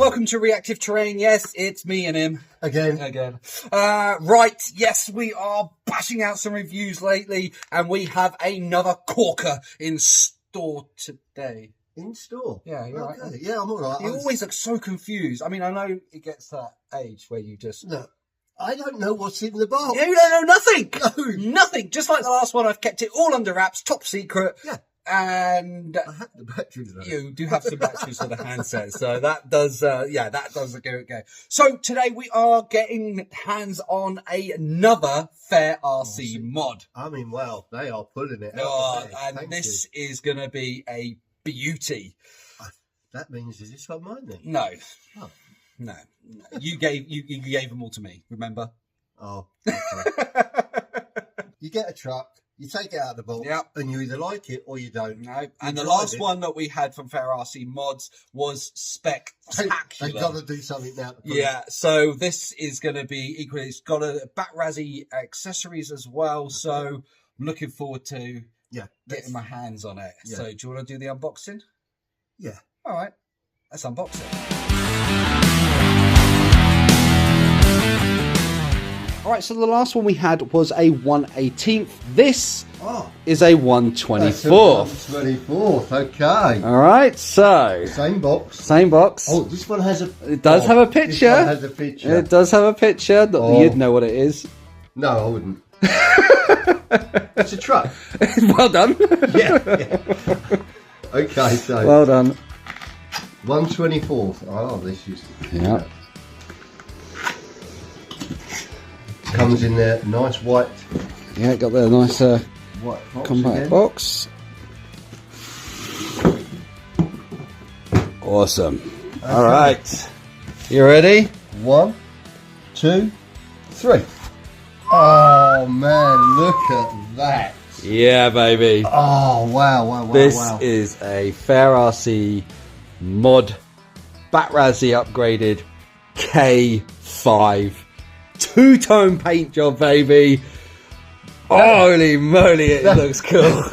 welcome to Reactive Terrain. Yes, it's me and him. Again. Right, yes, we are bashing out some reviews lately, and we have another corker in store today. In store? Yeah, you're okay. right. Yeah, I'm all right. You always look so confused. I mean, I know it gets to that age where you just... No, I don't know what's in the box. You don't know nothing! No. Nothing! Just like the last one, I've kept it all under wraps, top secret. Yeah. And I have the batteries though. you do have some batteries for the handset, so that does, that does go. So today we are getting hands on another Fair RC mod. I mean, well, they are pulling it out. Oh, and this is going to be a beauty. That means, is this got mine then? No. Oh. No. You gave them all to me, remember? Oh. Okay. You get a truck. You take it out of the box, and you either like it or you don't. No. And the last one that we had from Fair RC Mods was spectacular. They've got to do something now. Yeah, so this is going to be equally. It's got a Bat-Razzie accessories as well, so I'm looking forward to getting my hands on it. Yeah. So do you want to do the unboxing? Yeah. All right, let's unbox it. All right, so the last one we had was a 1/18th. This is a 1/24th. 1/24th, okay. All right, so same box. Same box. Oh, this one has a. It does have a picture. This one has a picture. It does have a picture. You'd know what it is. No, I wouldn't. It's a truck. Well done. Yeah. Okay, so. Well done. 1/24th. Oh, this is. Yeah. Comes in there, nice white. Yeah, got the nice white box compact box. Awesome. Okay. All right. You ready? 1, 2, 3. Oh man, look at that. Yeah, baby. Oh wow. This is a Fair RC mod Bat-Razzie upgraded K5 two-tone paint job, baby. Holy moly, it looks cool.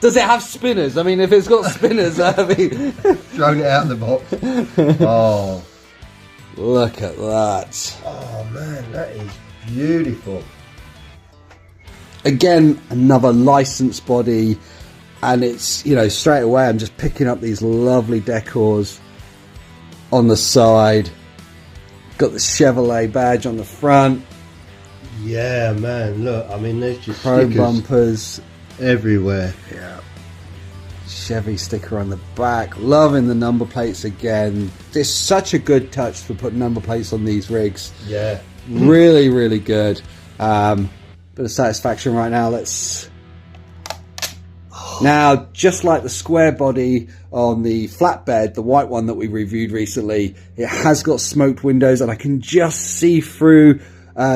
Does it have spinners? I mean, if it's got spinners, I mean... Thrown it out of the box. Oh. Look at that. Oh, man, that is beautiful. Again, another licensed body. And it's, you know, straight away I'm just picking up these lovely decors on the side. Got the Chevrolet badge on the front. Yeah, man, look, I mean, there's just chrome bumpers everywhere. Yeah. Chevy sticker on the back. Loving the number plates again. It's such a good touch for putting number plates on these rigs. Yeah. Really, really good. Bit of satisfaction right now. Now, just like the square body on the flatbed, the white one that we reviewed recently, it has got smoked windows and I can just see through.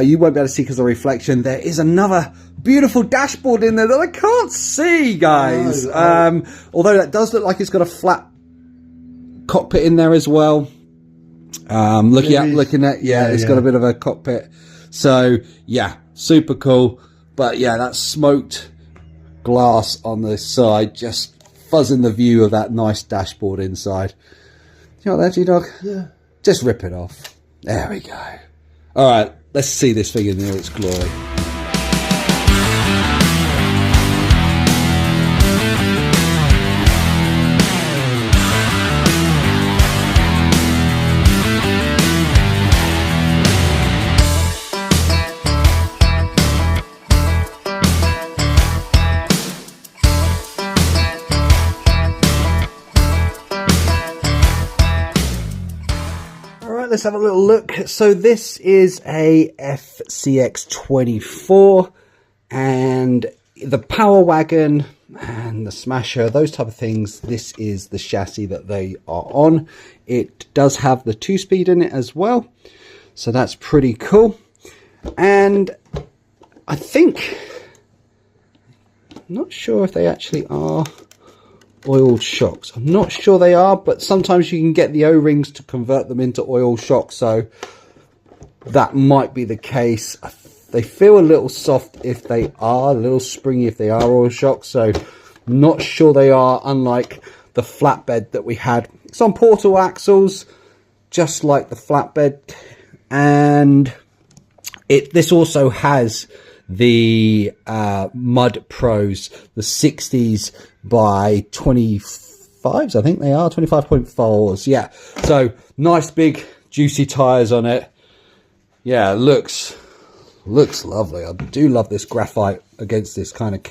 You won't be able to see because of the reflection. There is another beautiful dashboard in there that I can't see, guys. Although that does look like it's got a flat cockpit in there as well. Looking at, it's got a bit of a cockpit. So, yeah, super cool. But yeah, that smoked glass on the side just fuzzing the view of that nice dashboard inside. You know what that, G-Dog? Yeah. Just rip it off. There we go. All right, let's see this thing in all its glory. Let's have a little look. So this is a FCX24 and the Power Wagon and the Smasher, those type of things. This is the chassis that they are on. It does have the 2-speed in it as well. So that's pretty cool. And I think, I'm not sure if they actually are oil shocks. I'm not sure they are, but sometimes you can get the O-rings to convert them into oil shocks, so that might be the case. They feel a little soft if they are, a little springy if they are oil shocks, so not sure they are, unlike the flatbed that we had. It's on portal axles, just like the flatbed, and this also has the Mud Pros, the 60s by 25s, I think they are 25.4s. Yeah, so nice big juicy tires on it. Yeah, looks lovely. I do love this graphite against this kind of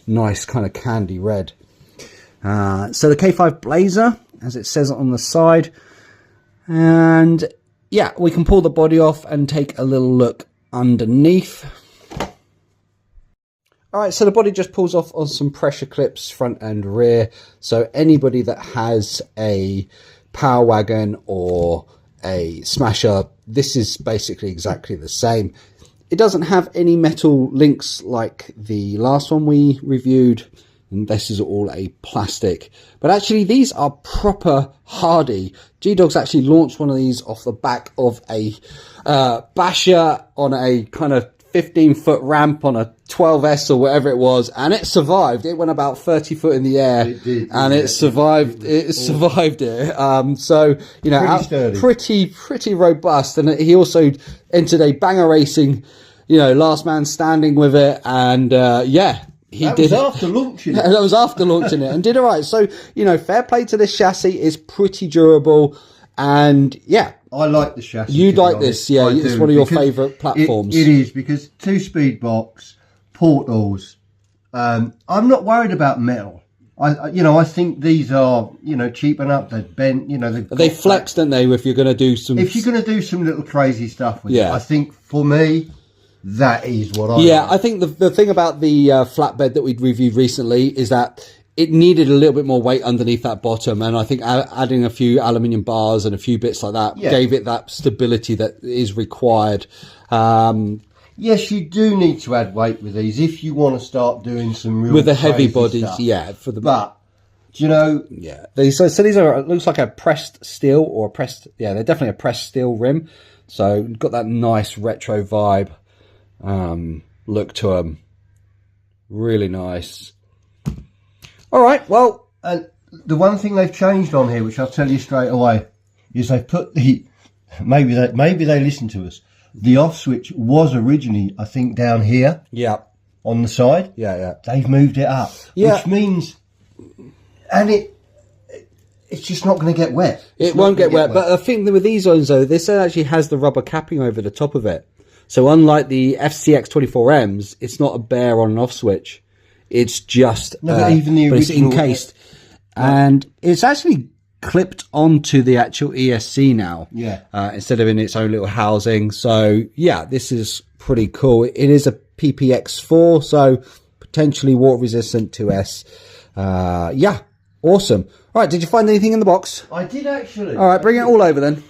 nice kind of candy red. So the K5 Blazer, as it says on the side, and yeah, we can pull the body off and take a little look underneath. All right, so the body just pulls off on some pressure clips front and rear. So anybody that has a Power Wagon or a Smasher, this is basically exactly the same. It doesn't have any metal links like the last one we reviewed, and this is all a plastic. But actually, these are proper hardy. G-Dog's actually launched one of these off the back of a basher on a kind of 15-foot ramp on a 12S or whatever it was, and it survived. It went about 30 foot in the air. It did, and it survived. It survived it. So you know, pretty robust. And he also entered a banger racing, you know, last man standing with it, and yeah. That was after launching it. That was after launching it, and did all right. So, you know, fair play to this chassis. Is pretty durable, and yeah. I like the chassis. You like this, yeah? It's one of your favourite platforms. It is, because 2-speed box, portals. I'm not worried about metal. I think these are, you know, cheap enough. They're bent, you know. They flex, don't they? If you're going to do some, little crazy stuff with it, I think for me, that is what I like. I think the thing about the flatbed that we'd reviewed recently is that it needed a little bit more weight underneath that bottom, and I think adding a few aluminium bars and a few bits like that gave it that stability that is required. Yes, you do need to add weight with these if you want to start doing some real with the heavy bodies stuff. But do you know, so these are, it looks like a pressed steel, or they're definitely a pressed steel rim, so got that nice retro vibe look to them. Really nice. All right, well, and the one thing they've changed on here, which I'll tell you straight away, is they've put the maybe they listen to us. The off switch was originally, I think, down here. Yeah. On the side. Yeah. They've moved it up. Yeah. Which means, and it's just not going to get wet. It won't get wet. But the thing with these ones, though, this actually has the rubber capping over the top of it. So unlike the FCX24Ms, it's not a bare on and off switch. It's just, but even the original, it's encased, and it's actually clipped onto the actual ESC now. Yeah. Instead of in its own little housing. So yeah, this is pretty cool. It is a PPX4, so potentially water resistant 2S. Yeah, awesome. All right, did you find anything in the box? I did, actually. All right, bring it all over then.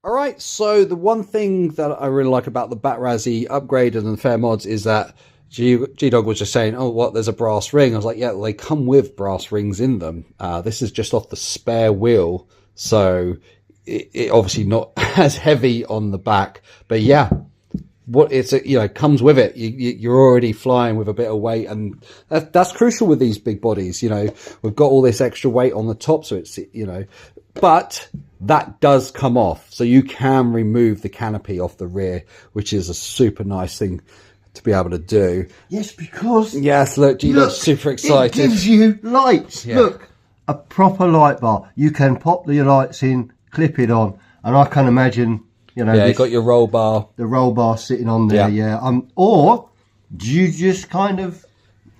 All right, so the one thing that I really like about the Batrazzi upgraded and fair mods is that G-Dog was just saying, oh, what, there's a brass ring. I was like, yeah, they come with brass rings in them. This is just off the spare wheel, so it obviously not as heavy on the back. But yeah, what it's, you know, comes with it. You're already flying with a bit of weight, and that's crucial with these big bodies. You know, we've got all this extra weight on the top, so it's, you know, but that does come off, so you can remove the canopy off the rear, which is a super nice thing to be able to do. Yes, because look, G-Dog's super excited. It gives you lights. Yeah. Look, a proper light bar. You can pop the lights in, clip it on, and I can imagine, you know, you got your roll bar, the roll bar sitting on there. Or do you just kind of?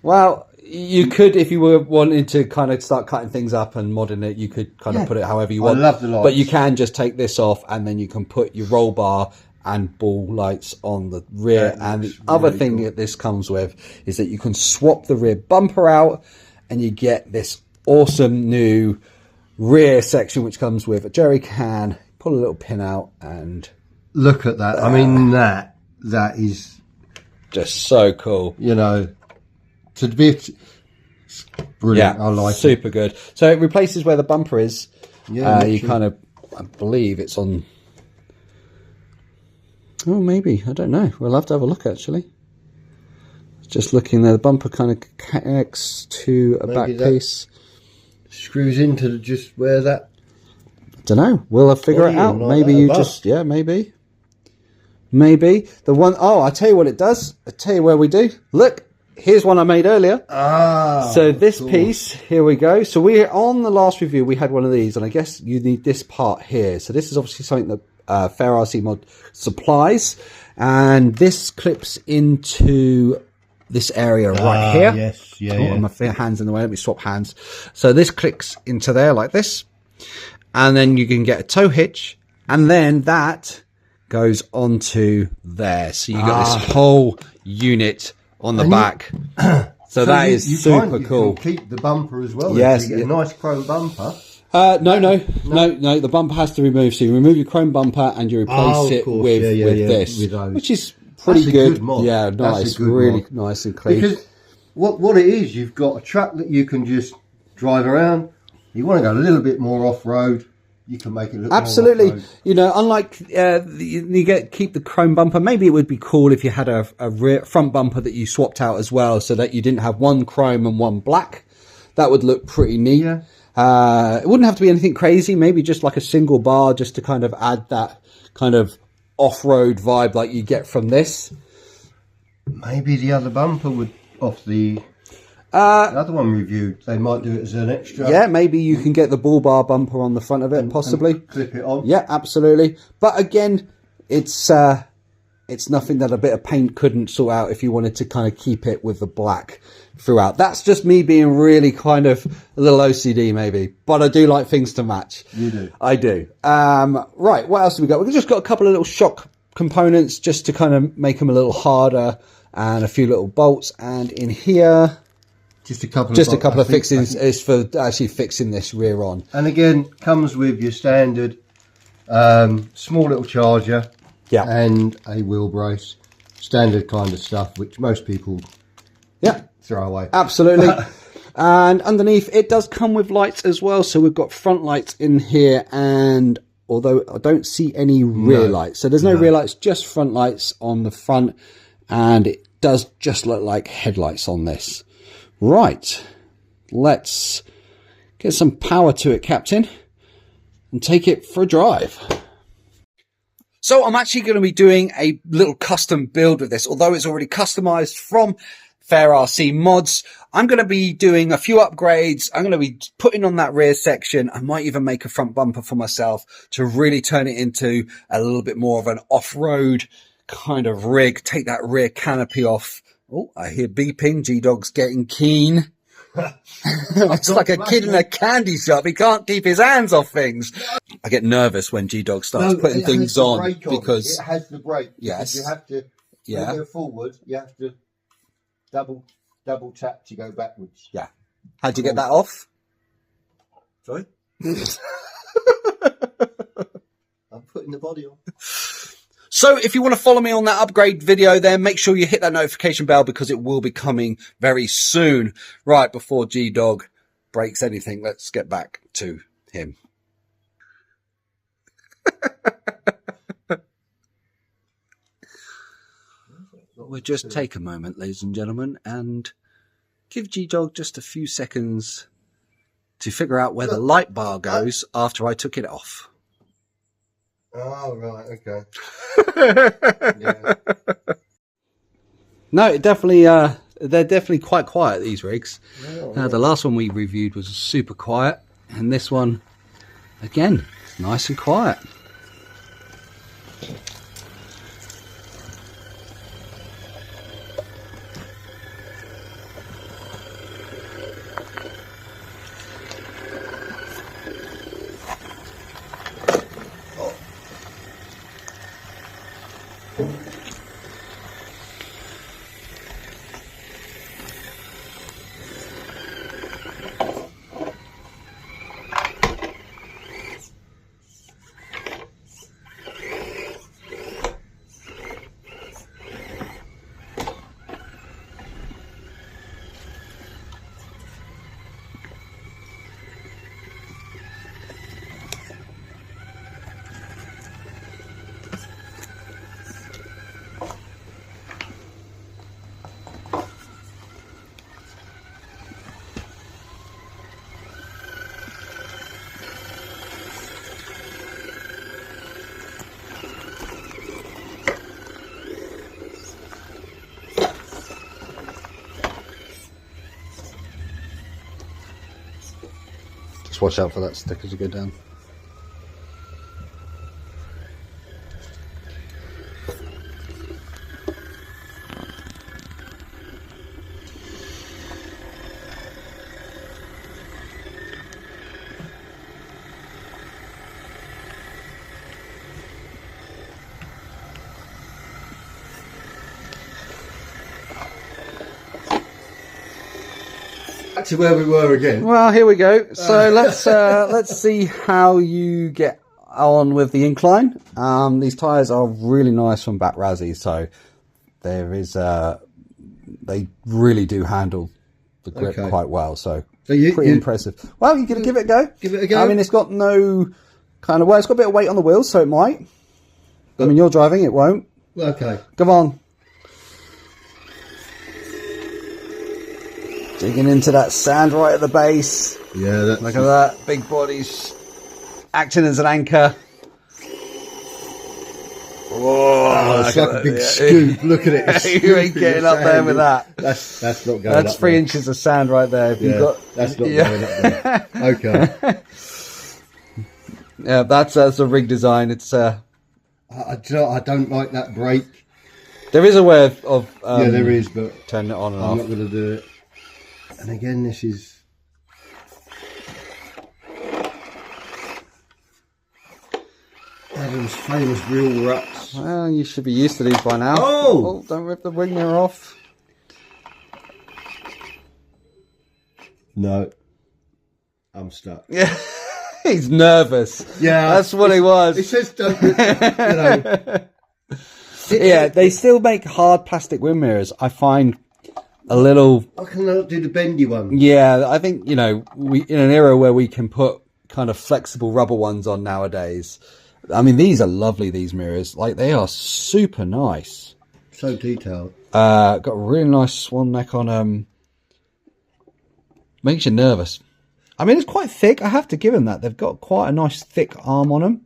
Well, you could, if you were wanting to kind of start cutting things up and modding it, you could kind of put it however you want. I love the lights, but you can just take this off, and then you can put your roll bar and ball lights on the rear. And the other thing that this comes with is that you can swap the rear bumper out, and you get this awesome new rear section which comes with a jerry can. Pull a little pin out and look at that. I mean, that is just so cool. You know, to be brilliant. Yeah, I like it. Super good. So it replaces where the bumper is. Yeah, you kind of, I believe it's on. Oh, maybe. I don't know. We'll have to have a look, actually. Just looking there, the bumper kind of connects to a back piece. Screws into just where that Don't know. We'll figure it out. Maybe you just, yeah, maybe. Maybe. The one, oh, I'll tell you what it does. I'll tell you where we do. Look, here's one I made earlier. Ah. So this piece, here we go. So we, on the last review, we had one of these, and I guess you need this part here. So this is obviously something that Fair RC Mod supplies. And this clips into this area right here. Yes, yeah, oh, my hand's in the way. Let me swap hands. So this clicks into there like this. And then you can get a tow hitch, and then that goes onto there. So you got this whole unit on the back. So that is super cool. You can keep the bumper as well. Yes, so you get a nice chrome bumper. No. The bumper has to remove. So you remove your chrome bumper and you replace it with this, which is pretty good. Mod. Yeah, nice, really mod. Nice and clean. Because what it is, you've got a truck that you can just drive around. You want to go a little bit more off-road, you can make it look absolutely more off-road. You know, unlike you keep the chrome bumper. Maybe it would be cool if you had a rear front bumper that you swapped out as well, so that you didn't have one chrome and one black. That would look pretty neat. It wouldn't have to be anything crazy, maybe just like a single bar, just to kind of add that kind of off-road vibe like you get from this. Maybe the other bumper would off the other one reviewed, they might do it as an extra. Yeah, maybe you can get the bull bar bumper on the front of it, possibly. And clip it on. Yeah, absolutely. But again, it's nothing that a bit of paint couldn't sort out if you wanted to kind of keep it with the black throughout. That's just me being really kind of a little OCD maybe, but I do like things to match. You do. I do. Right, what else have we got? We've just got a couple of little shock components just to kind of make them a little harder, and a few little bolts, and in here just a couple of fixings is for actually fixing this rear on. And again, comes with your standard small little charger, and a wheel brace, standard kind of stuff which most people throw away. Absolutely. And underneath it does come with lights as well, so we've got front lights in here, and although I don't see any rear lights, so there's no rear lights, just front lights on the front, and it does just look like headlights on this. Right, let's get some power to it, Captain, and take it for a drive. So I'm actually going to be doing a little custom build with this, although it's already customized from Fair RC Mods. I'm going to be doing a few upgrades. I'm going to be putting on that rear section. I might even make a front bumper for myself to really turn it into a little bit more of an off-road kind of rig. Take that rear canopy off. Oh, I hear beeping. G-Dog's getting keen. It's like a kid in a candy shop. He can't keep his hands off things. I get nervous when G-Dog starts putting things on because it has the brake. Yes, you have to. When you go forward, you have to double tap to go backwards. Yeah. How'd you get that off? Sorry. I'm putting the body on. So if you want to follow me on that upgrade video, then make sure you hit that notification bell because it will be coming very soon. Right, before G-Dog breaks anything, let's get back to him. We'll just take a moment, ladies and gentlemen, and give G-Dog just a few seconds to figure out where the light bar goes after I took it off. Oh, right, okay. Yeah. No, it definitely, they're definitely quite quiet, these rigs. The last one we reviewed was super quiet, and this one, again, nice and quiet. Just watch out for that stick as you go down. Back to where we were again. Well, here we go. So let's see how you get on with the incline. These tyres are really nice from Bat Razzie, so there is they really do handle the grip quite well. So pretty impressive. Well, you're gonna give it a go. Give it a go. I mean, it's got no kind of it's got a bit of weight on the wheels, so it might. I mean, you're driving, it won't. Okay. Come on. Digging into that sand right at the base. Yeah, look at that. Big bodies acting as an anchor. Whoa, it's like a big scoop. Look at it. You ain't getting up there with that. That's not going That's up 3 there. inches of sand right there. If you've got, that's not going up there. Okay. Yeah, that's a rig design. It's I don't like that brake. there is a way of Yeah, there is, but turning it on and I'm off. not going to do it. And again, this is Adam's famous real ruts. Well, you should be used to these by now. Oh! Don't rip the wing mirror off. No, I'm stuck. Yeah, he's nervous. Yeah, that's what he was. It says don't, you know. Yeah, they still make hard plastic wing mirrors. I find a little. I can do the bendy one. Yeah, I think, you know, we in an era where we can put kind of flexible rubber ones on nowadays. I mean, these are lovely, these mirrors. Like, they are super nice. So detailed. Got a really nice swan neck on them. Makes you nervous. I mean, it's quite thick. I have to give them that. They've got quite a nice thick arm on them.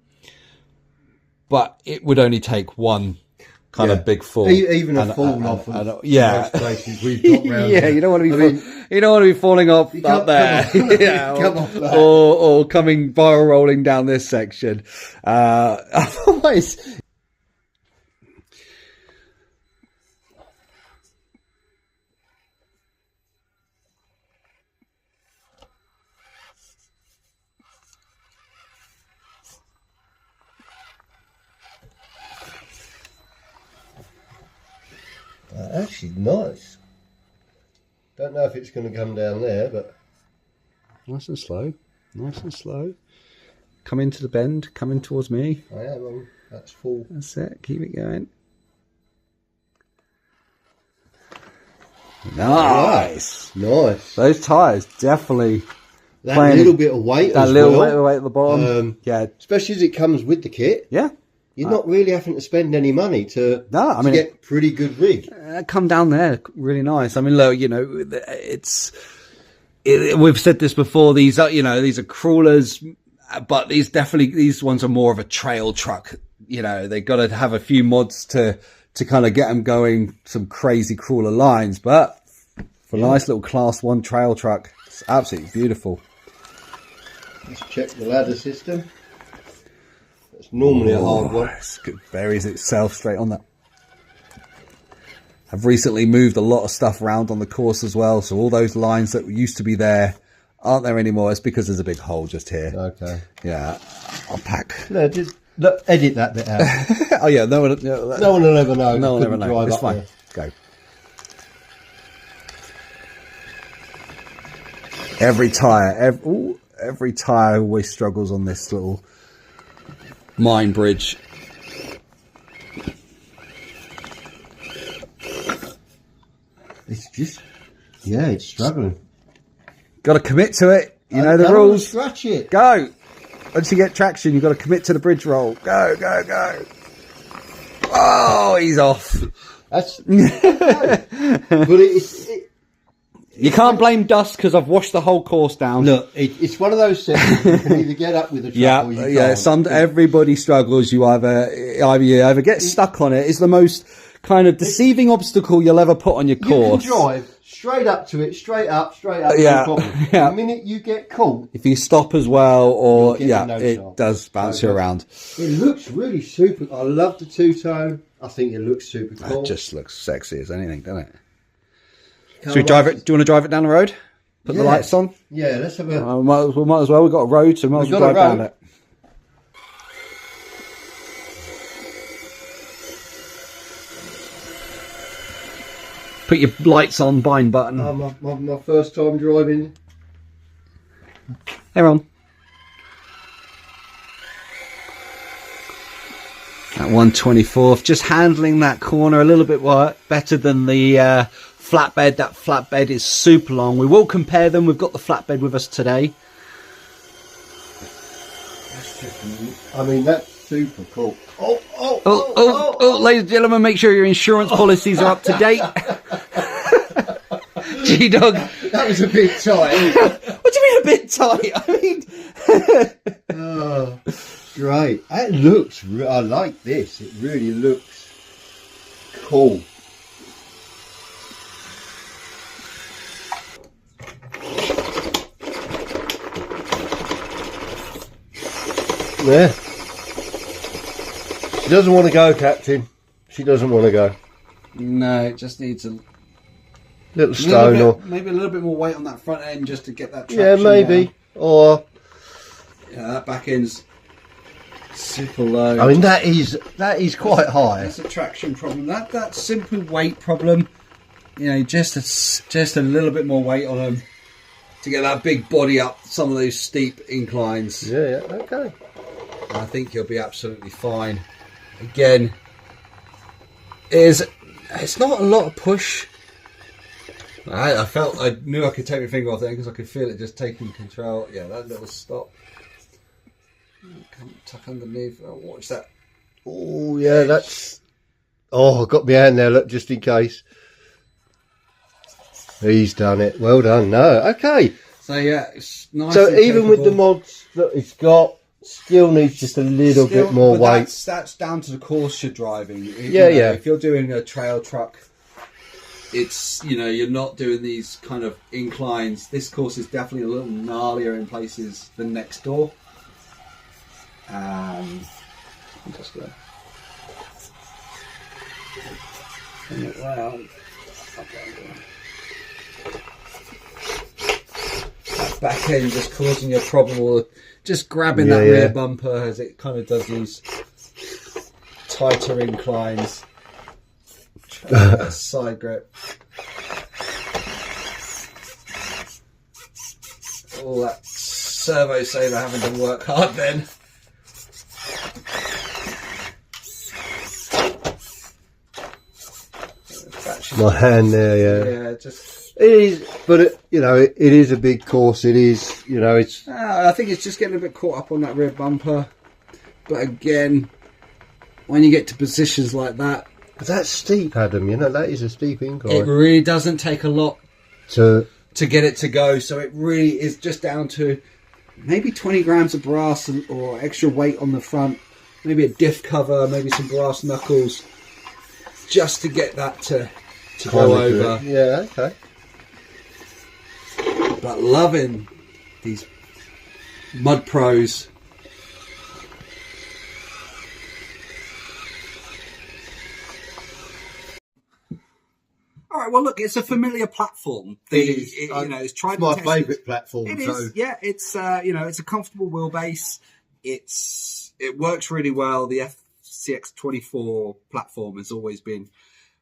But it would only take one kind of big fall. Even a fall off of yeah. most places we've got round yeah, you don't want to be you don't want to be falling off up there. Yeah, come off that. or coming barrel rolling down this section. Otherwise, actually nice. Don't know if it's going to come down there, but nice and slow, nice and slow. Come into the bend, coming towards me. I am. That's full. That's it. Keep it going. Nice, nice. Those tyres definitely. That little bit of weight. That as little well. bit of weight at the bottom. Yeah, especially as it comes with the kit. Yeah. You're not really having to spend any money to get pretty good rig. Come down there, really nice. I mean, look, you know, we've said this before. These are, you know, these are crawlers, but these ones are more of a trail truck. You know, they got to have a few mods to kind of get them going, some crazy crawler lines. But for a nice little Class 1 trail truck, it's absolutely beautiful. Let's check the ladder system. It's normally a hard one. It's good. Buries itself straight on that. I've recently moved a lot of stuff around on the course as well, so all those lines that used to be there aren't there anymore. It's because there's a big hole just here. Okay. Yeah. I'll pack. No, just edit that bit out. Oh yeah, no one will ever know. No one will ever know. It's fine. There. Go. Every tyre always struggles on this little mine bridge. It's just, yeah, it's struggling. Got to commit to it. You know the rules. Scratch it. Go. Once you get traction, you've got to commit to the bridge roll. Go, go, go. Oh, he's off. That's. But you can't blame dust because I've washed the whole course down. Look, it's one of those sections you can either get up with a truck or you can't. Everybody struggles. You either get stuck on it. It's the most kind of deceiving obstacle you'll ever put on your course. You can drive straight up to it, straight up, Yeah, no problem. yeah. The minute you get caught, If you stop as well, or You'll get it no shot. does bounce you around. it looks really super. I love the two-tone. I think it looks super cool. It just looks sexy as anything, doesn't it? Can't Should we drive wait it? Do you want to drive it down the road? Put the lights on? Yeah, let's have a... We might as well. We've got a road, so we might as well drive down it. Put your lights on, bind button. My first time driving. They're on. At 1/24th, just handling that corner a little bit better than the flatbed. That flatbed is super long. We will compare them. We've got the flatbed with us today. I mean, that's super cool. Oh, ladies and gentlemen, make sure your insurance policies are up to date. G-Dog. That was a bit tight. What do you mean a bit tight? I mean... Oh, great. That looks... I like this. It really looks cool. Yeah. She doesn't want to go, Captain. She doesn't want to go. No, it just needs a Little stone or... maybe a little bit more weight on that front end just to get that traction. Yeah, maybe. down. Or... Yeah, that back end's super low. I mean, that is quite high. That's a traction problem. That simple weight problem. You know, just a little bit more weight on them to get that big body up some of those steep inclines. Yeah, okay. I think you'll be absolutely fine. Again, it's not a lot of push. I knew I could take my finger off there because I could feel it just taking control. Yeah, that little stop. Come tuck underneath. Oh, watch that. Oh, yeah, that's... Oh, I got my hand there, look, just in case. He's done it. Well done. No, okay. So, yeah, it's nice. So, and even with the capable. mods that it's got, still needs just a little bit more but weight. That's down to the course you're driving. Yeah. If you're doing a trail truck, it's, you're not doing these kind of inclines. This course is definitely a little gnarlier in places than next door. I'm just going to bring it round. That back end just causing you a problem, or just grabbing that rear bumper as it kind of does these tighter inclines. Side grip. All that servo saver having to work hard then. My hand there, Yeah, just... It is, but it is a big course. It is, it's... I think it's just getting a bit caught up on that rear bumper. But again, when you get to positions like that... But that's steep, Adam, that is a steep incline. It really doesn't take a lot to get it to go. So it really is just down to maybe 20 grams of brass or extra weight on the front. Maybe a diff cover, maybe some brass knuckles. Just to get that to go over. Yeah, okay. But loving these Mud Pros. All right. Well, look, it's a familiar platform. It's tried. It's my favourite platform. It is. Yeah, it's it's a comfortable wheelbase. It works really well. The FCX24 platform has always been.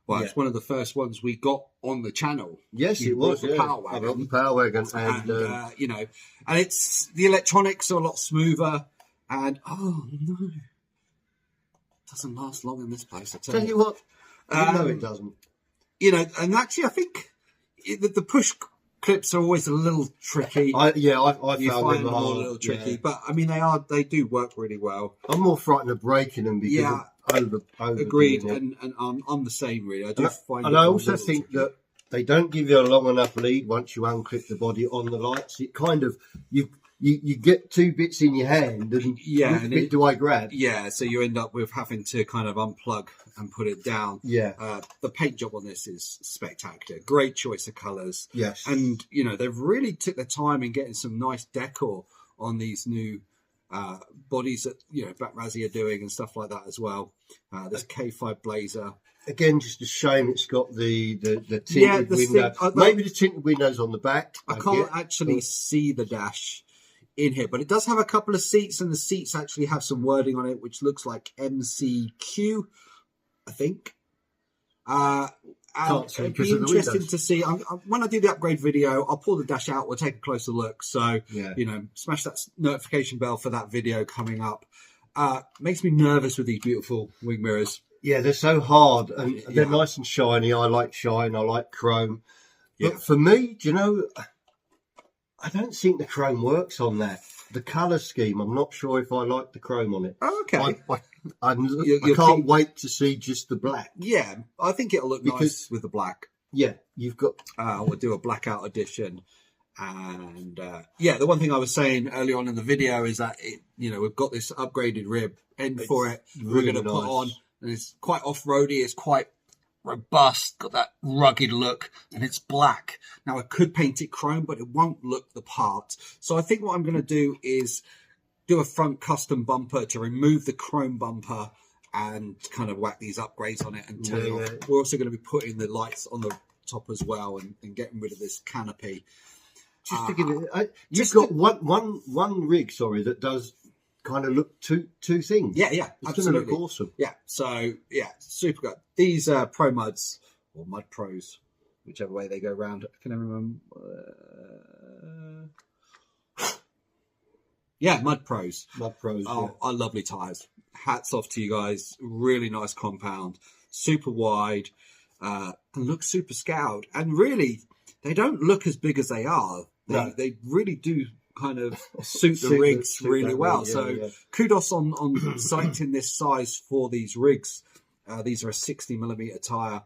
Well, it's one of the first ones we got on the channel. Yes, it was. The Power Wagon. I got the Power Wagon, and it's the electronics are a lot smoother. And oh no, it doesn't last long in this place. I tell you what, no, it doesn't. And actually, I think the push clips are always a little tricky. I you found find them a little tricky, yeah. but I mean they do work really well. I'm more frightened of breaking them because of over agreed, and I'm the same really. I do find, and I also think that they don't give you a long enough lead once you unclip the body on the lights. It kind of you you get two bits in your hand, and which bit do I grab? Yeah, so you end up with having to kind of unplug and put it down. Yeah. The paint job on this is spectacular. Great choice of colours. Yes. And, you know, they've really took their time in getting some nice decor on these new bodies that, you know, Black Razzie are doing and stuff like that as well. This K5 Blazer. Again, just a shame it's got the tinted window. Maybe the tinted window's on the back. I can't actually see the dash in here, but it does have a couple of seats, and the seats actually have some wording on it, which looks like MCQ, I think. Can't see it'd because be of the interesting windows. to see. When I do the upgrade video, I'll pull the dash out. We'll take a closer look. So, you know, smash that notification bell for that video coming up. Makes me nervous with these beautiful wing mirrors. Yeah, they're so hard, and they're nice and shiny. I like shine. I like chrome. But for me, do you know, I don't think the chrome works on that. The colour scheme, I'm not sure if I like the chrome on it. Okay. I can't wait to see just the black. Yeah, I think it'll look nice with the black. Yeah, you've got... We'll do a blackout edition. And, yeah, the one thing I was saying early on in the video is that, you know, we've got this upgraded rib end for it. We're going to put on... And it's quite off-roady, it's quite robust, got that rugged look, and it's black. Now, I could paint it chrome, but it won't look the part. So I think what I'm going to do is do a front custom bumper to remove the chrome bumper and kind of whack these upgrades on it and turn it off. We're also going to be putting the lights on the top as well and getting rid of this canopy. Just to give it... You've got one rig, that does... kind of look two things. Yeah, it's absolutely. going to look awesome. Yeah, so yeah, super good. These Pro Muds or Mud Pros, whichever way they go round. I can never remember. Yeah, Mud Pros. Mud Pros. Are lovely tires. Hats off to you guys. Really nice compound. Super wide. And look super scaled. And really, they don't look as big as they are. They really do kind of suit the rigs really well. Kudos on selecting this size for these rigs. These are a 60mm tire.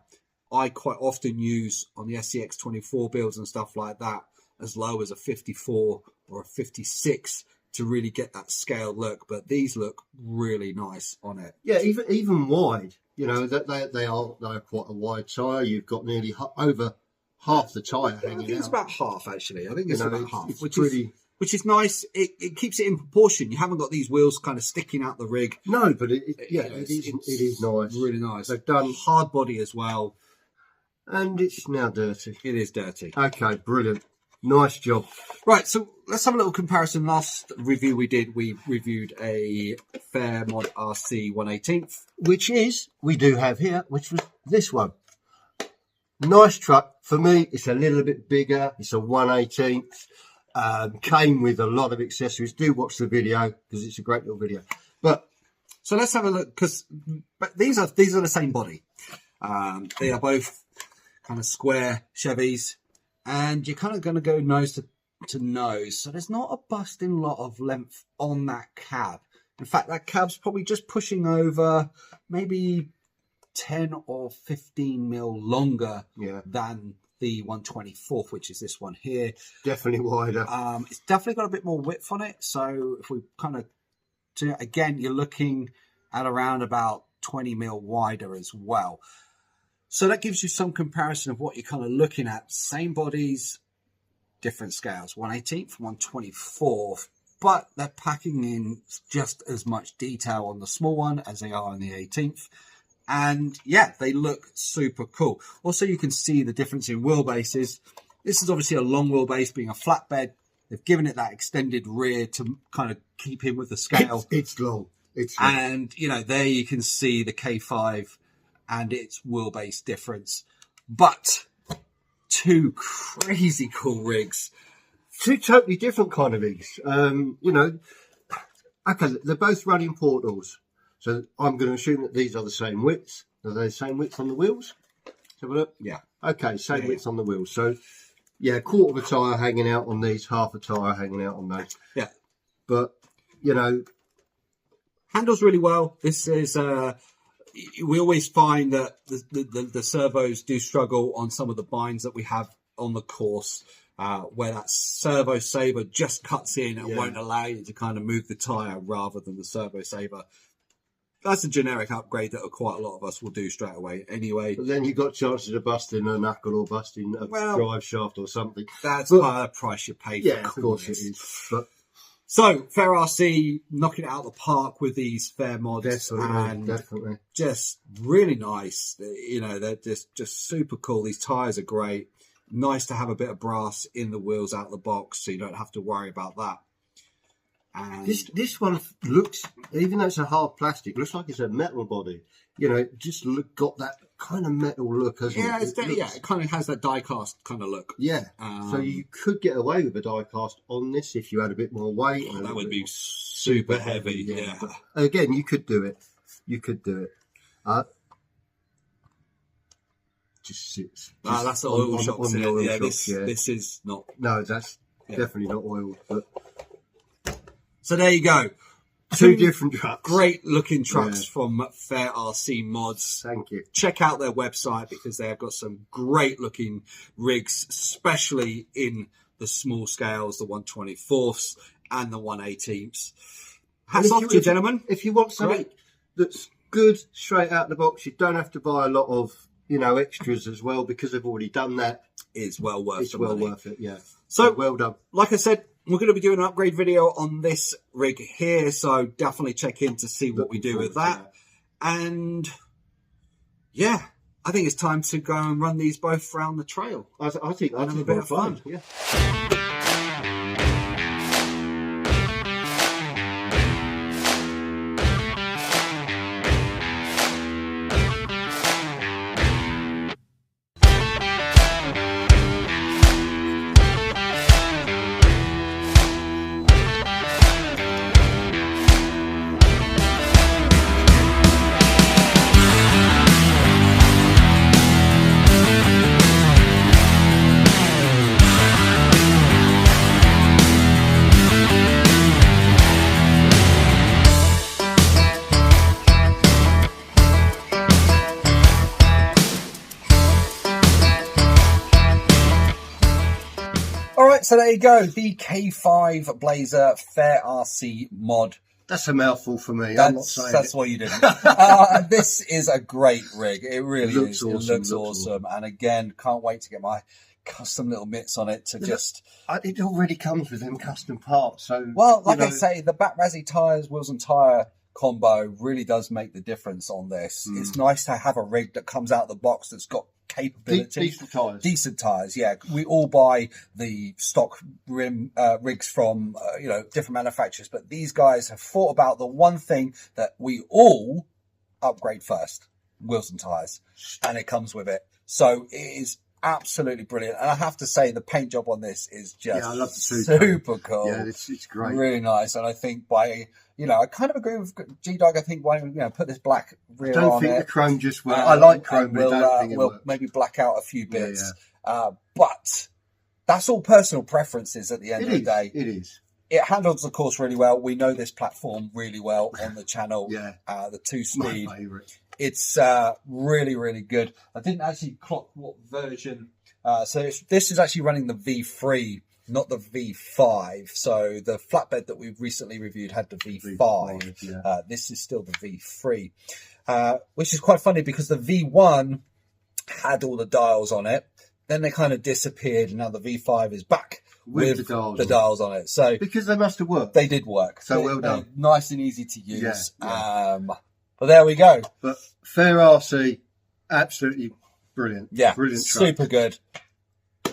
I quite often use on the FCX24 builds and stuff like that as low as a 54 or a 56 to really get that scaled look. But these look really nice on it. Yeah, even wide. You know that they are quite a wide tire. You've got nearly over half the tire hanging out. I think it's about half actually. I think it's about half, which is nice. It keeps it in proportion. You haven't got these wheels kind of sticking out the rig. No, but it is nice. Really nice. They've done hard body as well. And it's now dirty. It is dirty. Okay, brilliant. Nice job. Right, so let's have a little comparison. Last review we did, we reviewed a Fairmont RC 1/18th. Which we do have here, which was this one. Nice truck. For me, it's a little bit bigger. It's a 1/18th. Came with a lot of accessories. Do watch the video because it's a great little video. But so let's have a look because these are the same body. They are both kind of square Chevys, and you're kind of going to go nose to nose. So there's not a busting lot of length on that cab. In fact, that cab's probably just pushing over maybe 10 or 15 mil longer than the 1/24th, which is this one here. Definitely wider. It's definitely got a bit more width on it. So if we kind of, again, you're looking at around about 20 mil wider as well. So that gives you some comparison of what you're kind of looking at. Same bodies, different scales. 1/18th, 1/24th, but they're packing in just as much detail on the small one as they are on the 18th. And yeah, they look super cool. Also, you can see the difference in wheelbases. This is obviously a long wheelbase being a flatbed. They've given it that extended rear to kind of keep in with the scale. It's long. It's long. And, you know, there you can see the K5 and its wheelbase difference. But two crazy cool rigs. Two totally different kind of rigs. You know, okay, they're both running portals. So I'm going to assume that these are the same width. Are they the same width on the wheels? Let's have a look. Yeah. Okay, same width on the wheels. So, yeah, quarter of a tyre hanging out on these, half a tyre hanging out on those. Yeah. But, you know... handles really well. This is... we always find that the servos do struggle on some of the binds that we have on the course. where that servo saver just cuts in and won't allow you to kind of move the tyre rather than the servo saver. That's a generic upgrade that quite a lot of us will do straight away anyway. But then you've got chances of busting a knuckle or busting a drive shaft or something. That's part of the price you pay for. Yeah, of course it is. But so, Fair RC knocking it out of the park with these Fair mods. Definitely. Just really nice. You know, they're just super cool. These tyres are great. Nice to have a bit of brass in the wheels out of the box so you don't have to worry about that. And this one looks, even though it's a hard plastic, looks like it's a metal body. You know, it just got that kind of metal look, hasn't it? It kind of has that die-cast kind of look. Yeah. So you could get away with a die-cast on this if you had a bit more weight. Oh, that would be super heavy, yeah. But again, you could do it. You could do it. Just sits. That's the oil shocks. On the oil shocks, this is not. No, that's definitely not oiled. But so there you go. Two different trucks. Great looking trucks from Fair RC Mods. Thank you. Check out their website because they have got some great looking rigs, especially in the small scales, the 1/24ths and the 1/18ths. Hats off to you, gentlemen. If you want something that's good straight out the box, you don't have to buy a lot of, you know, extras as well because they've already done that. It's well worth it. It's well worth it, yeah. So well done. Like I said, we're going to be doing an upgrade video on this rig here, so definitely check in to see what we do with that. And yeah, I think it's time to go and run these both around the trail. I think I'd have a bit of fun. Yeah. So there you go, the K5 Blazer Fair RC mod. That's a mouthful for me. I'm not saying that's what you did. This is a great rig. It really is. Awesome, it looks awesome. And again, can't wait to get my custom little bits on it to just... It already comes with them custom parts. So well, like I say, the Bat Razzie tyres, wheels and tyre combo really does make the difference on this. It's nice to have a rig that comes out of the box that's got capability. Decent tyres, yeah. We all buy the stock rigs from different manufacturers, but these guys have thought about the one thing that we all upgrade first: wheels and tyres, and it comes with it. So it is absolutely brilliant, and I have to say the paint job on this is just I love the super cool. Yeah, it's great, really nice. And I think I kind of agree with G-Dog. I think why put this black rear on it. I don't think the chrome just works. I like chrome, but I don't think it works. Maybe black out a few bits. But that's all personal preferences at the end of the day. It is. It handles the course really well. We know this platform really well on the channel. Yeah. The 2-speed. My favourite. It's really, really good. I didn't actually clock what version. So this is actually running the V3, not the V5. So the flatbed that we've recently reviewed had the V5. Yeah. This is still the V3, which is quite funny because the V1 had all the dials on it. Then they kind of disappeared, and now the V5 is back with the dials on it. So because they must have worked. They did work. So well done. Nice and easy to use. Yeah. But there we go. But Fair RC, absolutely brilliant. Yeah, brilliant truck. Super good.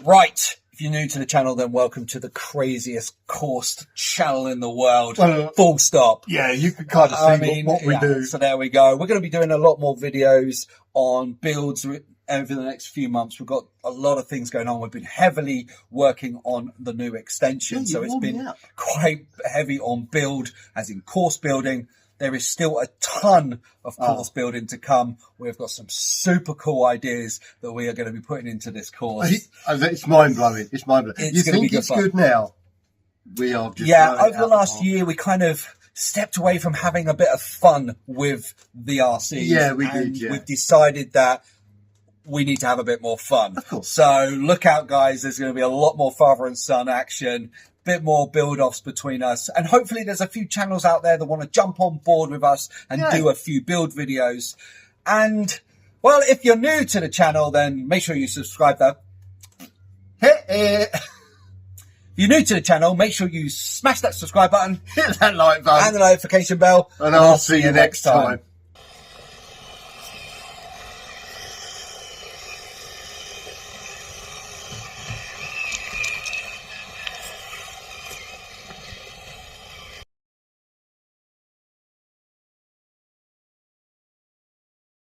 Right. If you're new to the channel, then welcome to the craziest coursed channel in the world. Full stop. Yeah, you can kind of see what we do. So there we go. We're going to be doing a lot more videos on builds over the next few months. We've got a lot of things going on. We've been heavily working on the new extension. So it's been quite heavy on build, as in course building. There is still a ton of course building to come. We've got some super cool ideas that we are going to be putting into this course. It's mind-blowing. It's mind-blowing. You think it's good now? We are just... Yeah, over the last year, we kind of stepped away from having a bit of fun with the RCs. Yeah, we did, We've decided that we need to have a bit more fun. Of course. So look out, guys. There's going to be a lot more father and son action, bit more build-offs between us. And hopefully there's a few channels out there that want to jump on board with us and do a few build videos. And, well, if you're new to the channel, then make sure you subscribe though. If you're new to the channel, make sure you smash that subscribe button, Hit that like button. and the notification bell. And I'll see you next time.